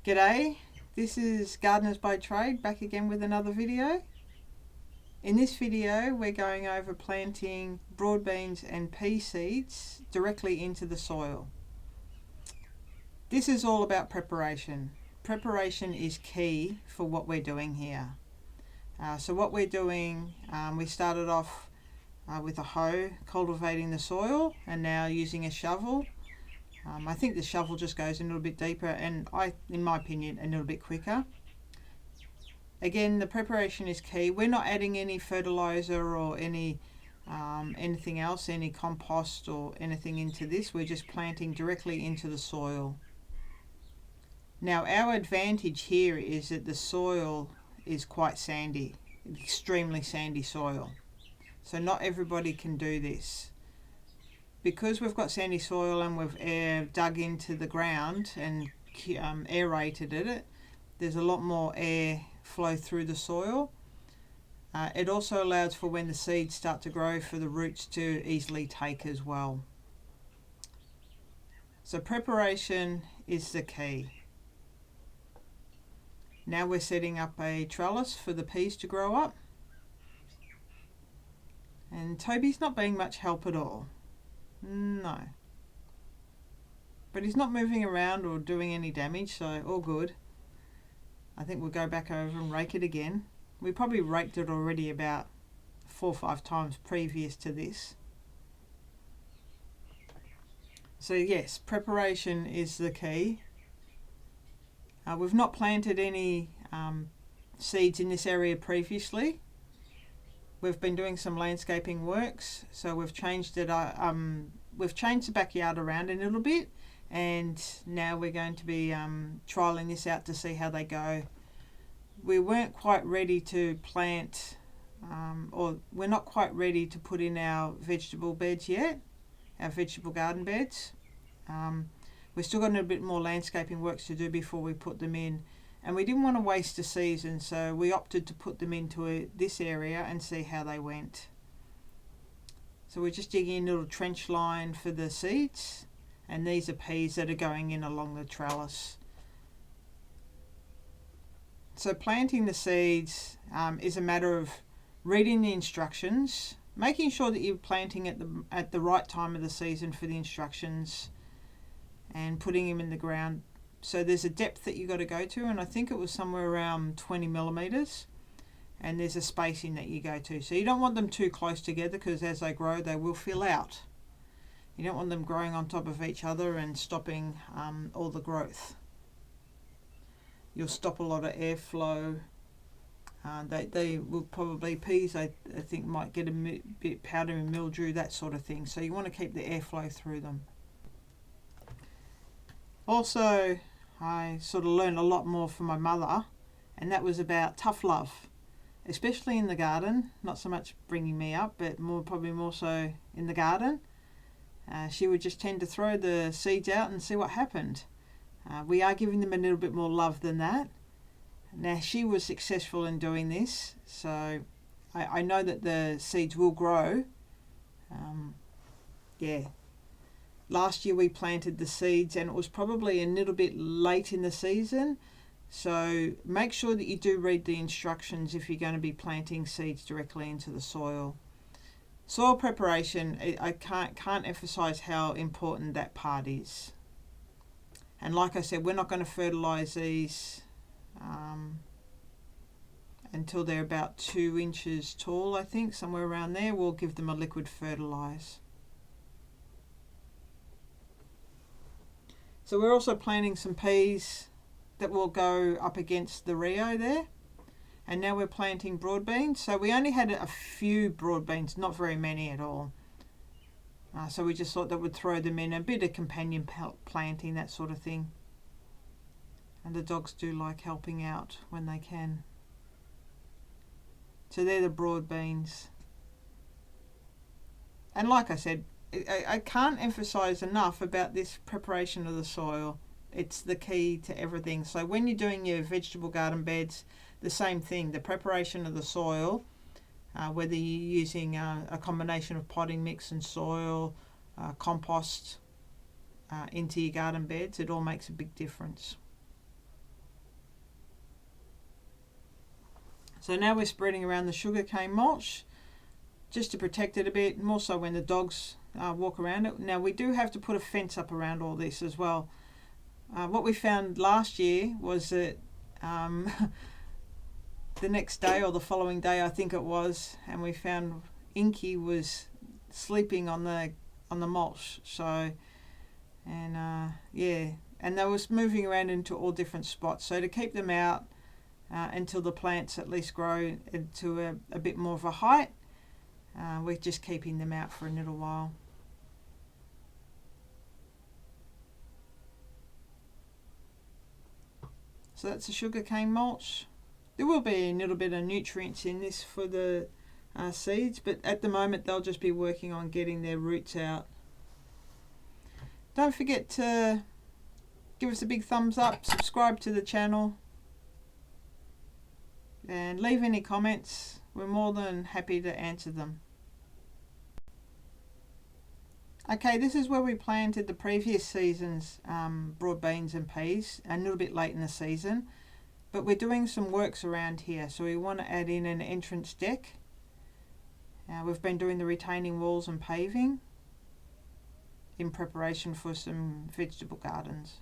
G'day, this is Gardeners by Trade back again with another video. In this video we're going over planting broad beans and pea seeds directly into the soil. This is all about preparation. Preparation is key for what we're doing here. So what we're doing, we started off with a hoe cultivating the soil and now using a shovel. I think the shovel just goes a little bit deeper and in my opinion, a little bit quicker. Again, the preparation is key. We're not adding any fertilizer or any anything else, any compost or anything into this. We're just planting directly into the soil. Now, our advantage here is that the soil is quite sandy, extremely sandy soil. So not everybody can do this. Because we've got sandy soil and we've dug into the ground and aerated it, there's a lot more air flow through the soil. It also allows for when the seeds start to grow for the roots to easily take as well. So preparation is the key. Now we're setting up a trellis for the peas to grow up. And Toby's not being much help at all. No. But he's not moving around or doing any damage, so all good. I think we'll go back over and rake it again. We probably raked it already about 4 or 5 times previous to this. So yes, preparation is the key. We've not planted any seeds in this area previously. We've been doing some landscaping works, so we've changed it. We've changed the backyard around a little bit, and now we're going to be trialing this out to see how they go. We weren't quite ready to plant, or we're not quite ready to put in our vegetable beds yet, our vegetable garden beds. We've still got a bit more landscaping works to do before we put them in. And we didn't want to waste a season, so we opted to put them into this area and see how they went. So we're just digging a little trench line for the seeds, and these are peas that are going in along the trellis. So planting the seeds is a matter of reading the instructions, making sure that you're planting at the right time of the season for the instructions, and putting them in the ground. So there's a depth that you got to go to, and I think it was somewhere around 20 millimeters, and there's a spacing that you go to. So you don't want them too close together, because as they grow they will fill out. You don't want them growing on top of each other and stopping all the growth. You'll stop a lot of airflow. They will probably, peas I think might get a bit powdery and mildew, that sort of thing. So you want to keep the airflow through them. Also, I sort of learned a lot more from my mother, and that was about tough love, especially in the garden. Not so much bringing me up, but probably more so in the garden. She would just tend to throw the seeds out and see what happened. We are giving them a little bit more love than that. Now, she was successful in doing this, so I know that the seeds will grow. Yeah. Last year we planted the seeds and it was probably a little bit late in the season. So make sure that you do read the instructions if you're going to be planting seeds directly into the soil. Soil preparation, I can't emphasize how important that part is. And like I said, we're not going to fertilize these until they're about 2 inches tall, I think, somewhere around there. We'll give them a liquid fertilize. So we're also planting some peas that will go up against the Rio there. And now we're planting broad beans. So we only had a few broad beans, not very many at all. So we just thought that we'd throw them in, a bit of companion planting, that sort of thing. And the dogs do like helping out when they can. So they're the broad beans. And like I said, I can't emphasize enough about this preparation of the soil. It's the key to everything. So when you're doing your vegetable garden beds, the same thing, the preparation of the soil, whether you're using a combination of potting mix and soil, compost into your garden beds, it all makes a big difference. So now we're spreading around the sugarcane mulch just to protect it a bit, more so when the dogs walk around it. Now we do have to put a fence up around all this as well. What we found last year was that the next day or the following day, I think it was, and we found Inky was sleeping on the mulch. So, and yeah, and they was moving around into all different spots. So to keep them out until the plants at least grow into a bit more of a height, we're just keeping them out for a little while. So that's the sugarcane mulch. There will be a little bit of nutrients in this for the seeds, but at the moment they'll just be working on getting their roots out. Don't forget to give us a big thumbs up, subscribe to the channel, and leave any comments. We're more than happy to answer them. Okay, this is where we planted the previous season's broad beans and peas, a little bit late in the season. But we're doing some works around here, so we want to add in an entrance deck. We've been doing the retaining walls and paving in preparation for some vegetable gardens.